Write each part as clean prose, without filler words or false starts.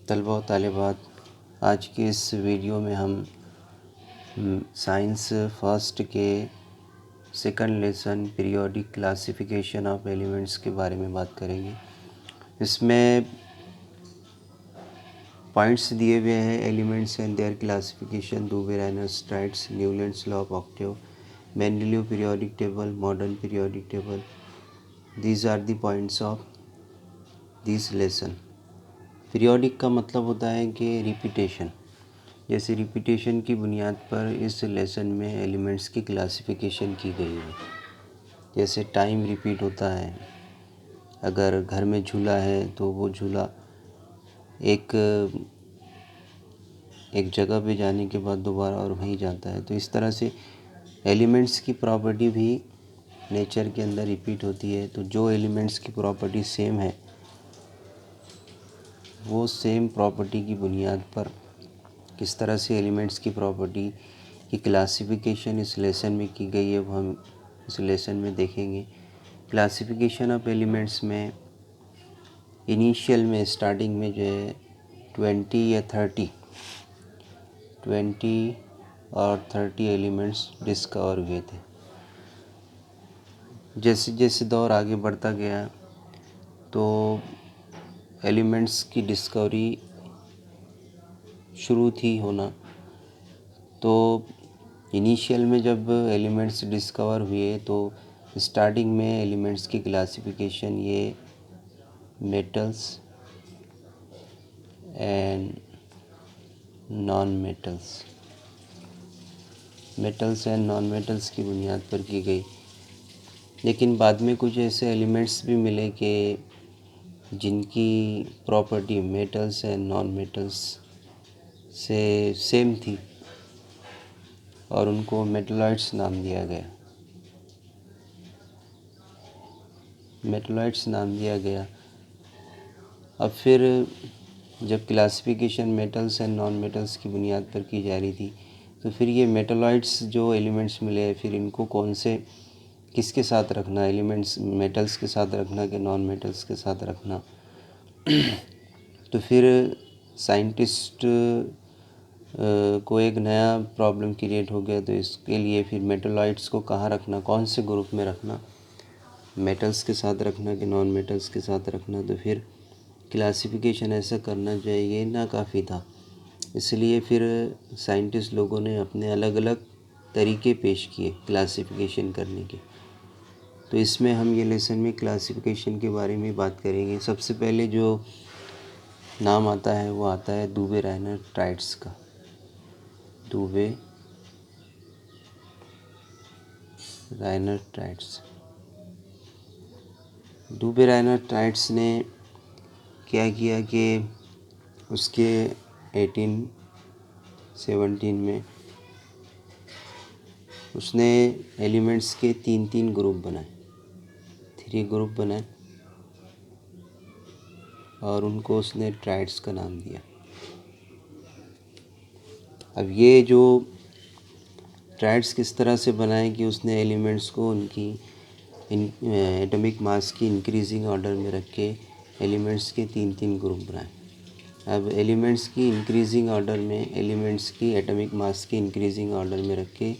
तलबा व तालिबात, आज के इस वीडियो में हम साइंस फर्स्ट के second lesson periodic classification of elements के बारे में बात करेंगे। इसमें पॉइंट्स दिए हुए हैं, elements and their classification, Dobereiner's triads, Newlands law of octave, Mendeleev periodic table, modern periodic table. These are the points of this lesson. Periodic का मतलब होता है कि रिपीटेशन। जैसे रिपीटेशन की बुनियाद पर इस लेसन में एलिमेंट्स की क्लासिफिकेशन की गई है। जैसे टाइम रिपीट होता है, अगर घर में झूला है तो वो झूला एक जगह पे जाने के बाद दोबारा और वहीं जाता है। तो इस तरह से एलिमेंट्स की प्रॉपर्टी भी नेचर के अंदर रिपीट होती है। तो जो एलिमेंट्स की प्रॉपर्टी सेम है, वो सेम प्रॉपर्टी की बुनियाद पर किस तरह से एलिमेंट्स की प्रॉपर्टी की क्लासिफिकेशन इस लेसन में की गई है, वो हम इस लेसन में देखेंगे। क्लासिफिकेशन ऑफ एलिमेंट्स में इनिशियल में स्टार्टिंग में जो है 20 या 30 और 30 एलिमेंट्स डिस्कवर हुए थे। जैसे जैसे दौर आगे बढ़ता गया तो एलिमेंट्स की डिस्कवरी शुरू थी होना। तो इनिशियल में जब एलिमेंट्स डिस्कवर हुए तो स्टार्टिंग में एलिमेंट्स की क्लासिफिकेशन ये मेटल्स एंड नॉन मेटल्स की बुनियाद पर की गई। लेकिन बाद में कुछ ऐसे एलिमेंट्स भी मिले कि जिनकी property metals and non metals से सेम थी और उनको मेटलॉइड्स नाम दिया गया। अब फिर जब classification metals and non metals की बुनियाद पर की जा रही थी, तो फिर ये मेटलॉइड्स जो एलिमेंट्स मिले, फिर इनको किसके साथ रखना, एलिमेंट्स मेटल्स के साथ रखना कि नॉन मेटल्स के साथ रखना। तो फिर साइंटिस्ट को एक नया प्रॉब्लम क्रिएट हो गया। तो इसके लिए फिर मेटलॉइड्स को कहाँ रखना, कौन से ग्रुप में रखना, मेटल्स के साथ रखना कि नॉन मेटल्स के साथ रखना। तो फिर क्लासिफिकेशन ऐसा करना चाहिए नाकाफ़ी था। इसलिए फिर साइंटिस्ट लोगों ने अपने अलग अलग तरीके पेश किए क्लासिफिकेशन करने के। तो इसमें हम ये लेसन में क्लासिफिकेशन के बारे में बात करेंगे। सबसे पहले जो नाम आता है वो आता है दूबे-रायनर-स्ट्राइट्स का। दूबे-रायनर-स्ट्राइट्स ने क्या किया कि उसके 1817 में उसने एलिमेंट्स के तीन ग्रुप बनाए, 3 ग्रुप बनाए, और उनको उसने ट्राइड्स का नाम दिया। अब ये जो ट्राइड्स किस तरह से बनाए कि उसने एलिमेंट्स को उनकी एटॉमिक मास की इंक्रीजिंग ऑर्डर में रख के एलिमेंट्स के 3 ग्रुप बनाए। अब एलिमेंट्स की एटॉमिक मास की इंक्रीजिंग ऑर्डर में रख के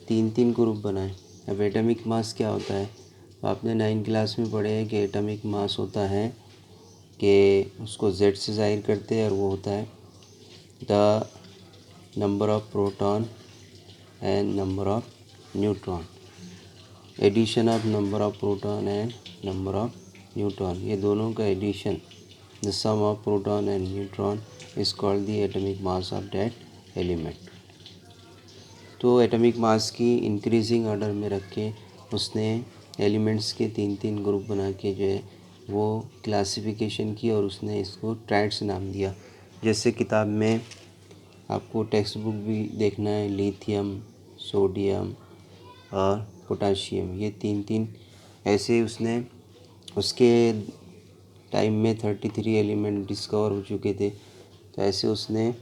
3 ग्रुप बनाए। अब एटॉमिक मास क्या होता है, आपने 9 क्लास में पढ़े है कि एटॉमिक मास होता है कि उसको Z से ज़ाहिर करते हैं, और वो होता है the number of proton and number of neutron, addition of number of proton and number of neutron. ये दोनों का addition, the sum of proton and neutron is called the atomic mass of that element. तो atomic mass की increasing order में रख के उसने elements के 3 ग्रुप बना के जो है वो क्लासिफिकेशन की, और उसने इसको ट्राइड्स नाम दिया। जैसे किताब में आपको टेक्स्ट बुक भी देखना है, लिथियम, सोडियम और पोटाशियम, ये 3 ऐसे उसने उसके टाइम में 33 एलिमेंट डिस्कवर हो चुके थे। तो ऐसे उसने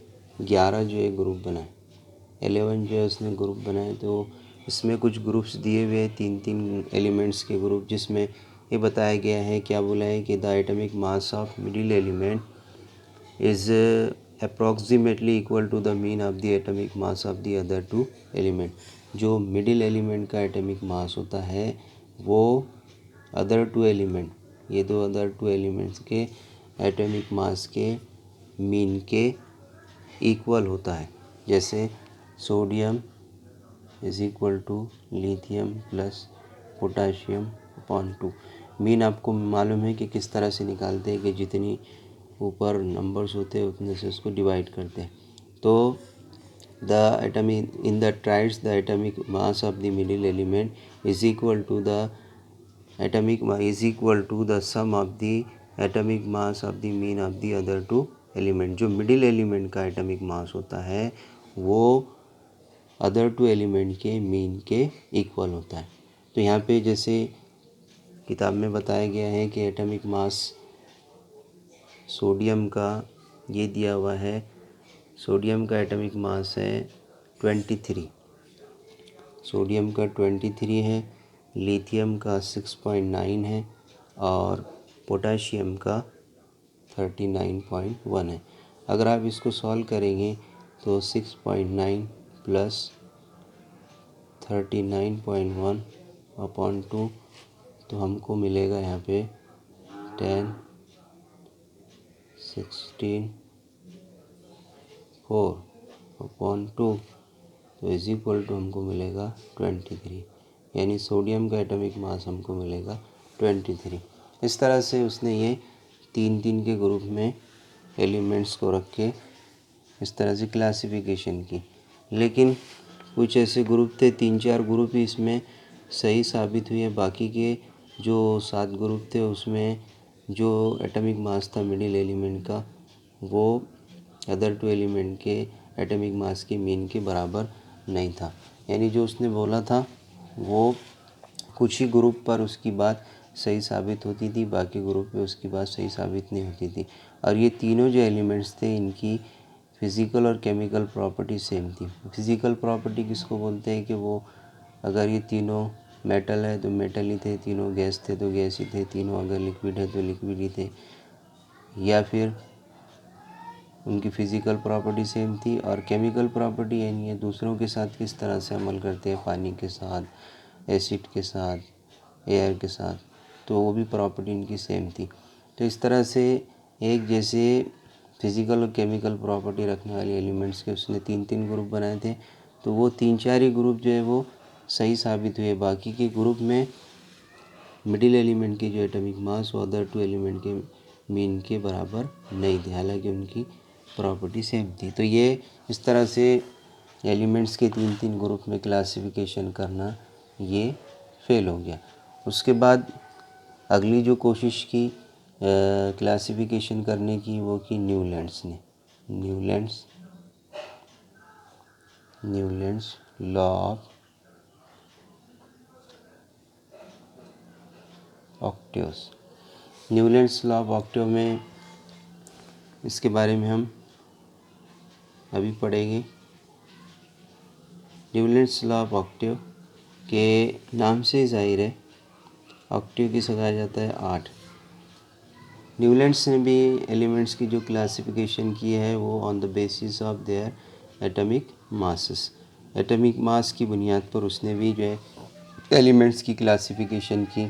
11 जो है ग्रुप बनाए, 11 जो है उसने ग्रुप बनाए। तो इसमें कुछ ग्रुप्स दिए हुए हैं, 3 एलिमेंट्स के ग्रुप, जिसमें ये बताया गया है, क्या बोला है कि the atomic mass of middle element is approximately equal to the mean of the atomic mass of the other two element. जो मिडिल एलिमेंट का एटॉमिक मास होता है वो अदर टू एलिमेंट, ये दो अदर टू एलिमेंट्स के atomic mass के mean के इक्वल होता है। जैसे sodium is equal to lithium plus potassium upon 2। Mean आपको मालूम है कि किस तरह से निकालते हैं कि जितनी ऊपर नंबर्स होते हैं उतने से उसको डिवाइड करते हैं। तो the atomic in the triads the atomic mass of the middle element is equal to the sum of the atomic mass of the mean of the other two element. जो middle element का atomic mass होता है वो other two element के mean के equal होता है। तो यहाँ पे जैसे किताब में बताया गया है कि एटॉमिक मास सोडियम का ये दिया हुआ है, सोडियम का एटॉमिक मास है 23, सोडियम का 23 है, लिथियम का 6.9 है और पोटाशियम का 39.1 है। अगर आप इसको सॉल्व करेंगे तो 6.9 प्लस 39.1 अपॉन 2 तो हमको मिलेगा यहाँ पे 10, 16, 4 अपॉन 2 तो इज इक्वल टू हमको मिलेगा 23, यानी सोडियम का एटॉमिक मास हमको मिलेगा 23। इस तरह से उसने ये 3-3 के ग्रुप में एलिमेंट्स को रख के इस तरह से क्लासिफिकेशन की। लेकिन कुछ ऐसे ग्रुप थे, 3-4 ग्रुप ही इसमें सही साबित हुए। बाकी के जो 7 ग्रुप थे उसमें जो एटॉमिक मास था मिडिल एलिमेंट का वो अदर टू एलिमेंट के एटॉमिक मास के मीन के बराबर नहीं था। यानी जो उसने बोला था वो कुछ ही ग्रुप पर उसकी बात सही साबित होती थी, बाकी ग्रुप पे उसकी बात सही साबित नहीं होती थी। और ये तीनों जो एलिमेंट्स थे इनकी फिज़िकल और केमिकल प्रॉपर्टी सेम थी। फिज़िकल प्रॉपर्टी किसको बोलते हैं कि वो अगर ये तीनों मेटल है तो मेटल ही थे, तीनों गैस थे तो गैस ही थे, तीनों अगर लिक्विड है तो लिक्विड ही थे, या फिर उनकी फ़िज़िकल प्रॉपर्टी सेम थी। और केमिकल प्रॉपर्टी यानी ये दूसरों के साथ किस तरह से अमल करते हैं, पानी के साथ, एसिड के साथ, एयर के साथ, तो वो भी प्रॉपर्टी इनकी सेम थी। तो इस तरह से एक जैसे फिज़िकल और केमिकल प्रॉपर्टी रखने वाले एलिमेंट्स के उसने 3-3 ग्रुप बनाए थे। तो वो 3-4 ही ग्रुप जो है वो सही साबित हुए। बाकी के ग्रुप में मिडिल एलिमेंट की जो एटॉमिक मास वो अदर टू एलिमेंट के मीन के बराबर नहीं थे, हालांकि उनकी प्रॉपर्टी सेम थी। तो ये इस तरह से एलिमेंट्स के 3-3 ग्रुप में क्लासिफिकेशन करना ये फेल हो गया। उसके बाद अगली जो कोशिश की क्लासिफिकेशन करने की वो की न्यूलैंड्स ने। Newlands law of octaves. Newlands law of Octave में इसके बारे में हम अभी पढ़ेंगे। न्यूलैंड्स लॉ ऑफ ऑक्टेव के नाम से जाहिर है ऑक्टेव की सगाया जाता है 8। न्यूलैंड्स ने भी एलिमेंट्स की जो क्लासिफिकेशन की है वो on the basis of their atomic masses, atomic mass की बुनियाद पर उसने भी जो है एलिमेंट्स की क्लासिफिकेशन की।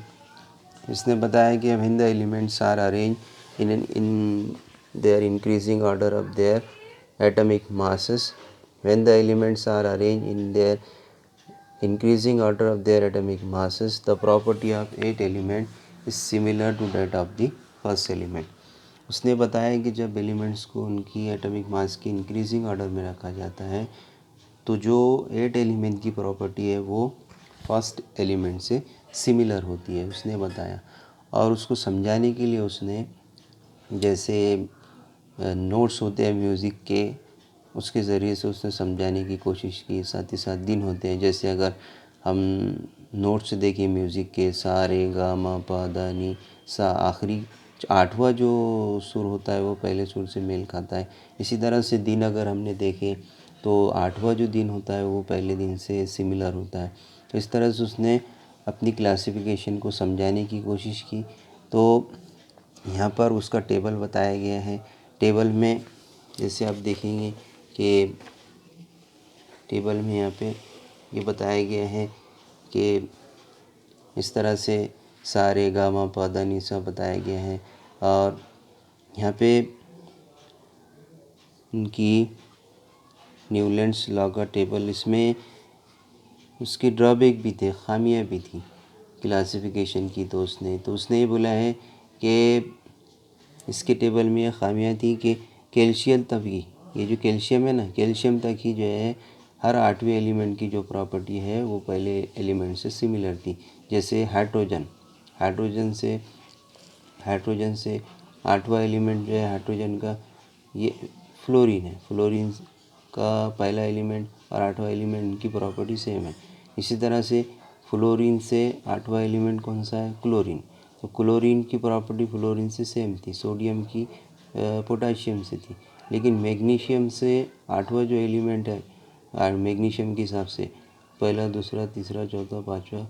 इसने बताया कि when the elements are arrange in their increasing order of their atomic masses, when the elements are arrange in their increasing order of their atomic masses, the property of 8 element is similar to that of the first element। उसने बताया कि जब elements को उनकी atomic mass की increasing order में रखा जाता है तो जो 8 एलिमेंट की प्रॉपर्टी है वो फर्स्ट एलिमेंट से सिमिलर होती है, उसने बताया। और उसको समझाने के लिए उसने जैसे नोट्स होते हैं म्यूज़िक के, उसके ज़रिए से उसने समझाने की कोशिश की। साथ ही साथ दिन होते हैं, जैसे अगर हम नोट्स देखें म्यूज़िक के, सा रे गा मा पा दा नी सा, आखिरी 8वां जो सुर होता है वो पहले सुर से मेल खाता है। इसी तरह से दिन अगर हमने देखे तो 8वां जो दिन होता है वो पहले दिन से सिमिलर होता है। तो इस तरह से उसने अपनी क्लासिफिकेशन को समझाने की कोशिश की। तो यहाँ पर उसका टेबल बताया गया है टेबल में जैसे आप देखेंगे कि टेबल में यहाँ पे ये बताया गया है कि इस तरह से सा रे गा मा पा धा नि सा बताया गया है। और यहाँ पे उनकी न्यूलैंड्स लॉ का टेबल, इसमें उसके ड्रॉबैक भी थे, खामियां भी थी क्लासिफिकेशन की। तो उसने ये बोला है कि इसके टेबल में ये खामियां थी कि कैल्शियम तक ही, ये जो कैल्शियम है ना, कैल्शियम तक ही जो है हर 8वें एलिमेंट की जो प्रॉपर्टी है वो पहले एलिमेंट से सिमिलर थी। जैसे हाइड्रोजन से 8वां एलिमेंट जो है हाइड्रोजन का, ये फ्लोरीन है। फ्लोरीन का पहला एलिमेंट और 8वां एलिमेंट की प्रॉपर्टी सेम है। इसी तरह से फ्लोरीन से 8वां एलिमेंट कौन सा है? क्लोरीन। तो क्लोरीन की प्रॉपर्टी फ्लोरीन से सेम थी, सोडियम की पोटाशियम से थी। लेकिन मैग्नीशियम से 8वां जो एलिमेंट है, और मैग्नीशियम के हिसाब से पहला, दूसरा, तीसरा, चौथा, पाँचवा,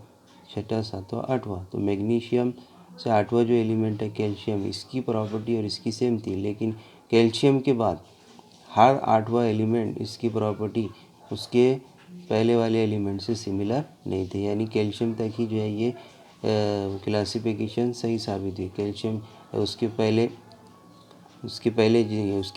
छठा, सातवां, आठवां, तो मैग्नीशियम से 8वां जो एलिमेंट है कैल्शियम, इसकी प्रॉपर्टी और इसकी सेम थी। लेकिन कैल्शियम के बाद हर 8वां एलिमेंट इसकी प्रॉपर्टी उसके पहले वाले एलिमेंट से सिमिलर नहीं थे। यानी कैल्शियम तक ही जो है ये क्लासिफिकेशन सही साबित हुई। कैल्शियम उसके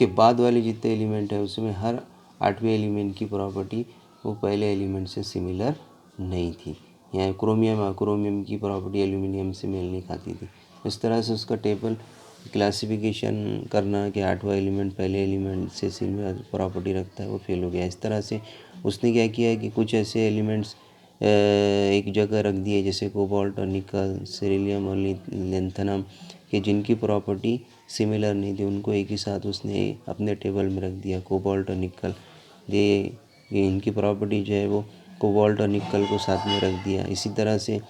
बाद वाले जितने एलिमेंट है उसमें हर 8वें एलिमेंट की प्रॉपर्टी वो पहले एलिमेंट से सिमिलर नहीं थी। यहाँ क्रोमियम की प्रॉपर्टी एल्यूमिनियम से मेल नहीं खाती थी। इस तरह से उसका टेबल क्लासिफिकेशन करना कि 8वां एलिमेंट पहले एलिमेंट से सिमिलर प्रॉपर्टी रखता है, वो फेल हो गया। इस तरह से उसने क्या किया है कि कुछ ऐसे एलिमेंट्स एक जगह रख दिए, जैसे कोबाल्ट और निकल, सिरिलियम और लेंथनम, कि जिनकी प्रॉपर्टी सिमिलर नहीं थी, उनको एक ही साथ उसने अपने टेबल में रख दिया। कोबाल्ट और निकल, ये इनकी प्रॉपर्टी जो है वो कोबाल्ट और निकल को साथ में रख दिया। इसी तरह से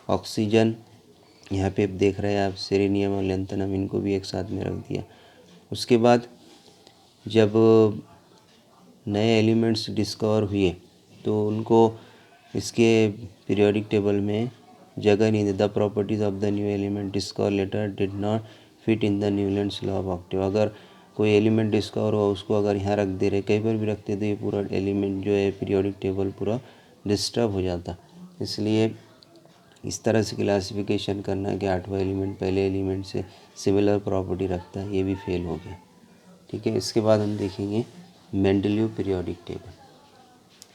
ऑक्सीजन, यहाँ पे देख रहे हैं आप, सेलेनियम और लेंथनम, इनको भी एक साथ में रख दिया। उसके बाद जब नए एलिमेंट्स डिस्कवर हुए तो उनको इसके पीरियोडिक टेबल में जगह नहीं दी। The properties of the new element discover later did not fit in the Newlands law of octave. अगर कोई एलिमेंट डिस्कवर हुआ उसको अगर यहाँ रख दे रहे, कहीं पर भी रखते तो ये पूरा एलिमेंट जो है पीरियोडिक टेबल पूरा डिस्टर्ब हो जाता। इसलिए इस तरह से क्लासिफिकेशन करना कि 8वां एलिमेंट पहले एलिमेंट से सिमिलर प्रॉपर्टी रखता है, ये भी फेल हो गया। ठीक है, इसके बाद हम देखेंगे मेंडलीव पीरियोडिक टेबल।